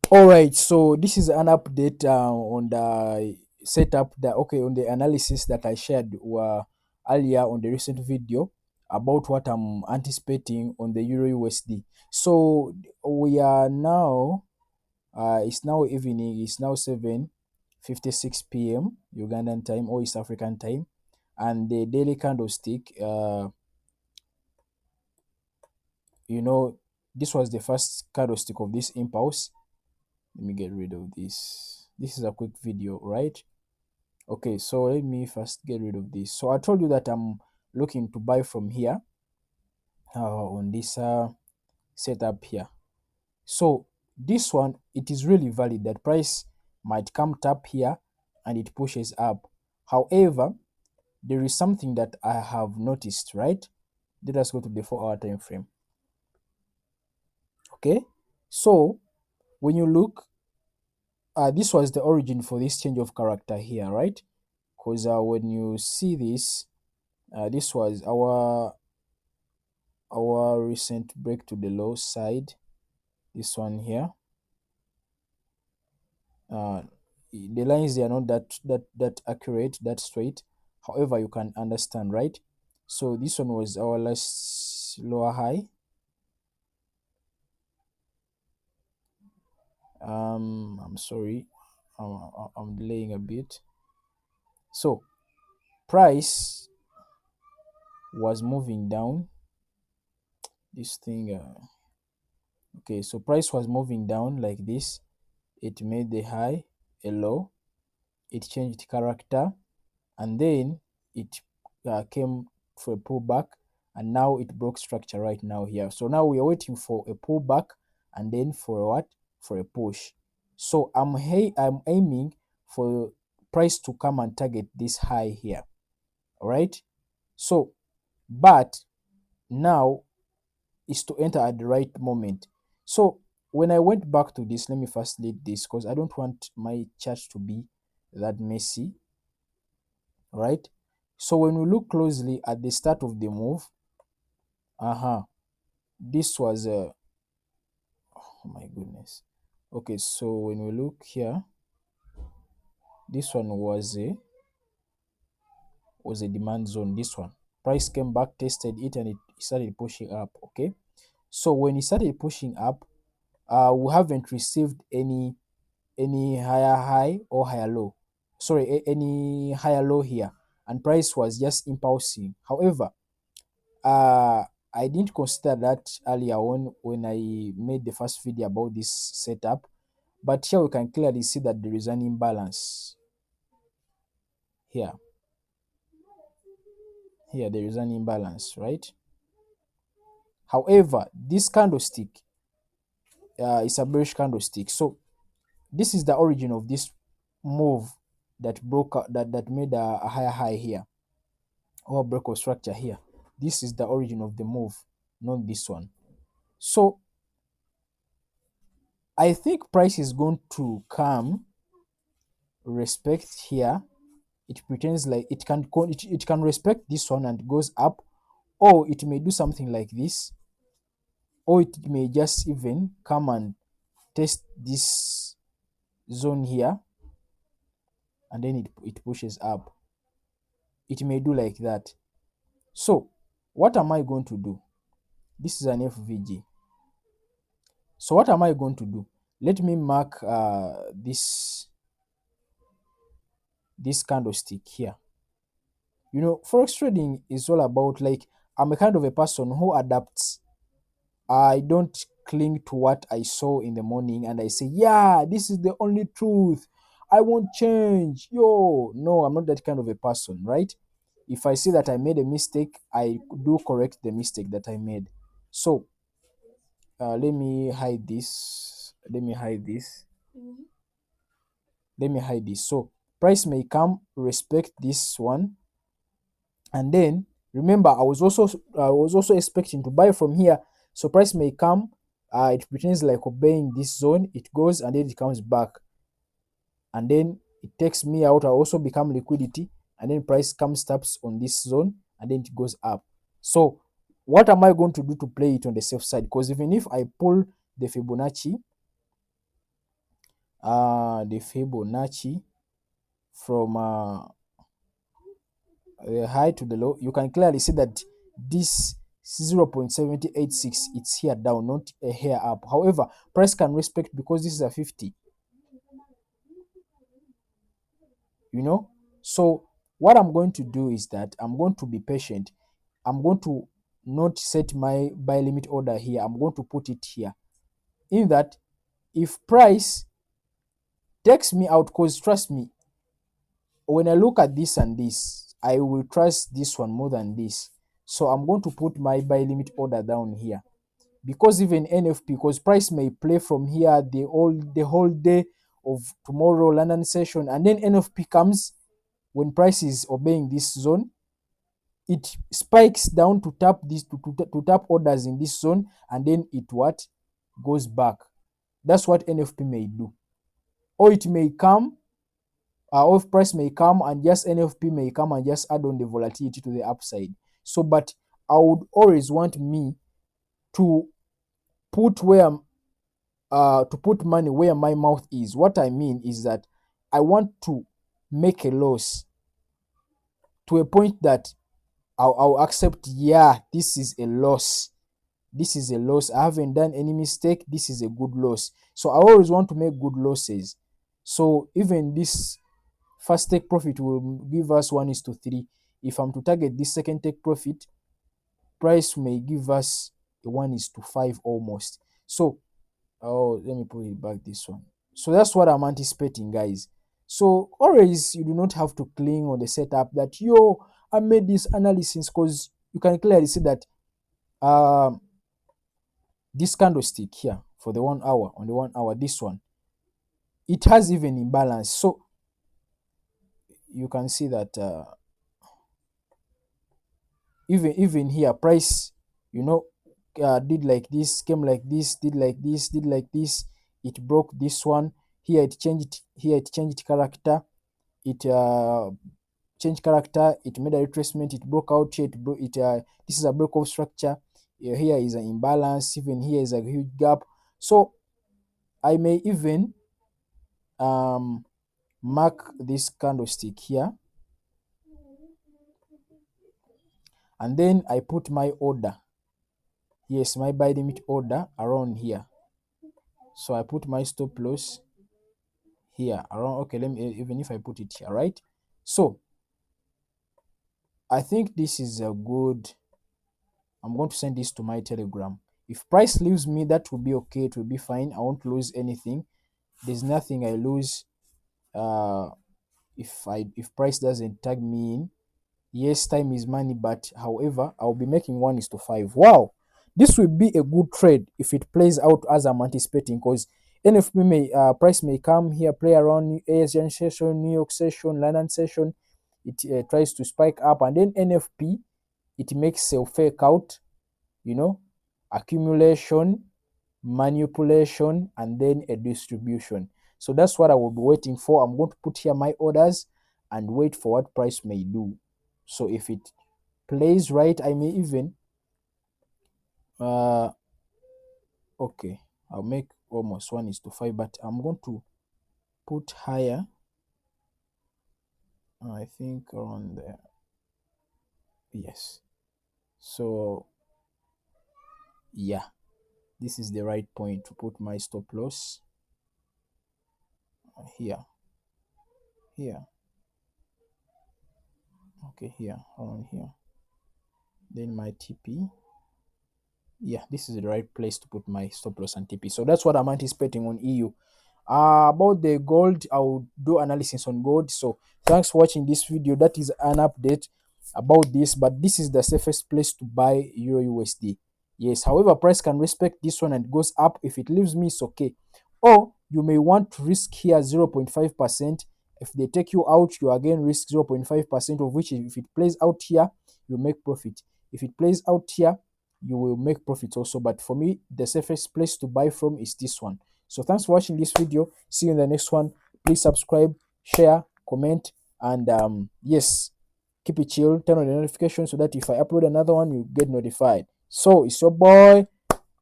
All right, so this is an update on the setup that on the analysis that I shared earlier on the recent video about what I'm anticipating on the Euro USD. So we are now it's now evening, it's now 7:56 p.m. Ugandan time or East African time, and the daily candlestick this was the first candlestick of this impulse. Let me get rid of this. This is a quick video, right? Okay, so let me first get rid of this. So I told you that I'm looking to buy from here on this setup here. So this one, it is really valid that price might come tap here and it pushes up. However, there is something that I have noticed, right? Let us go to the 4-hour time frame. Okay, so when you look, this was the origin for this change of character here, right? Because when you see this, this was our recent break to the low side. This one here, uh, the lines, they are not that accurate, that straight. However, you can understand, right? So this one was our last lower high. I'm sorry, I'm delaying a bit. So price was moving down. This thing, okay, so price was moving down like this. It made the high a low, it changed character, and then it came for a pullback, and now it broke structure right now here. So now we are waiting for a pullback and then for what? For a push. So I'm aiming for price to come and target this high here. All right. So, but now is to enter at the right moment. So when I went back to this, let me first delete this because I don't want my chart to be that messy, right? So when we look closely at the start of the move, this was a oh my goodness. Okay, so when we look here, this one was a demand zone. This one, price came back, tested it, and it started pushing up. Okay, so when it started pushing up, we haven't received any higher high or higher low. Sorry, any higher low here, and price was just impulsing. However, uh, I didn't consider that earlier on when I made the first video about this setup, but here we can clearly see that there is an imbalance here. Here there is an imbalance, right? However, this candlestick is a bearish candlestick, so this is the origin of this move that broke that made a higher high here or break of structure here. This is the origin of the move, not this one. So I think price is going to come respect here. It pretends like it can respect this one and goes up, or it may do something like this, or it may just even come and test this zone here and then it pushes up. It may do like that. So what am I going to do? This is an FVG. So what am I going to do? Let me mark this candlestick here. Forex trading is all about, like, I'm a kind of a person who adapts. I don't cling to what I saw in the morning and I say, yeah, this is the only truth. I won't change. Yo, no, I'm not that kind of a person, right? If I see that I made a mistake, I do correct the mistake that I made. So let me hide this. Let me hide this. Let me hide this. So price may come, respect this one, and then remember I was also expecting to buy from here. So price may come, it pretends like obeying this zone, it goes and then it comes back, and then it takes me out. I also become liquidity, and then price comes, taps on this zone, and then it goes up. So what am I going to do to play it on the safe side? Because even if I pull the Fibonacci, the Fibonacci from the high to the low, you can clearly see that this 0.7086, it's here down, not a hair up. However, price can respect because this is a 50, you know. So what I'm going to do is that I'm going to be patient. I'm going to not set my buy limit order here. I'm going to put it here. In that, if price takes me out, because trust me, when I look at this and this, I will trust this one more than this. So I'm going to put my buy limit order down here. Because even NFP, because price may play from here the whole day of tomorrow London session, and then NFP comes when price is obeying this zone, it spikes down to tap this to tap orders in this zone, and then it what goes back. That's what NFP may do. Or it may come, or price may come and just NFP may come and just add on the volatility to the upside. So, but I would always want me to put money where my mouth is. What I mean is that I want to make a loss to a point that I'll accept, yeah, this is a loss. This is a loss. I haven't done any mistake. This is a good loss. So I always want to make good losses. So even this first take profit will give us 1:3. If I'm to target this second take profit, price may give us a 1:5 almost. So, oh, let me put it back this one. So that's what I'm anticipating, guys. So always you do not have to cling on the setup that I made this analysis, because you can clearly see that this candlestick here for the 1 hour, on the 1 hour, this one, it has even imbalance. So you can see that even here price, did like this, came like this, did like this, did like this, it broke this one here, it changed character, it changed character, it made a retracement, it broke out here, this is a break-off structure. Here is an imbalance, even here is a huge gap. So I may even mark this candlestick here, and then I put my order, yes, my buy limit order around here. So I put my stop loss here around, okay, let me, even if I put it here, right? So I think this is a good, I'm going to send this to my Telegram. If price leaves me, that will be okay, it will be fine. I won't lose anything. There's nothing I lose if price doesn't tag me in. Yes, time is money, but however, I'll be making 1:5. Wow, this will be a good trade if it plays out as I'm anticipating, because NFP price may come here, play around Asian session, New York session, London session. It tries to spike up, and then NFP, it makes a fake out, accumulation, manipulation, and then a distribution. So that's what I will be waiting for. I'm going to put here my orders and wait for what price may do. So if it plays right, I may even okay, I'll make almost 1:5, but I'm going to put higher, I think around there. Yes. So yeah, this is the right point to put my stop loss here, okay, here, around here, then my TP. Yeah, this is the right place to put my stop loss and TP. So that's what I'm anticipating on EU. About the gold, I'll do analysis on gold. So thanks for watching this video. That is an update about this, but this is the safest place to buy Euro USD. Yes, however, price can respect this one and it goes up. If it leaves me, it's okay. Or you may want to risk here 0.5%. If they take you out, you again risk 0.5%, of which if it plays out here, you make profit. If it plays out here, you will make profits also. But for me, the safest place to buy from is this one. So thanks for watching this video. See you in the next one. Please subscribe, share, comment, and yes, keep it chill. Turn on the notification so that if I upload another one, you get notified. So it's your boy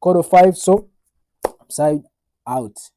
Code of 5. So side out.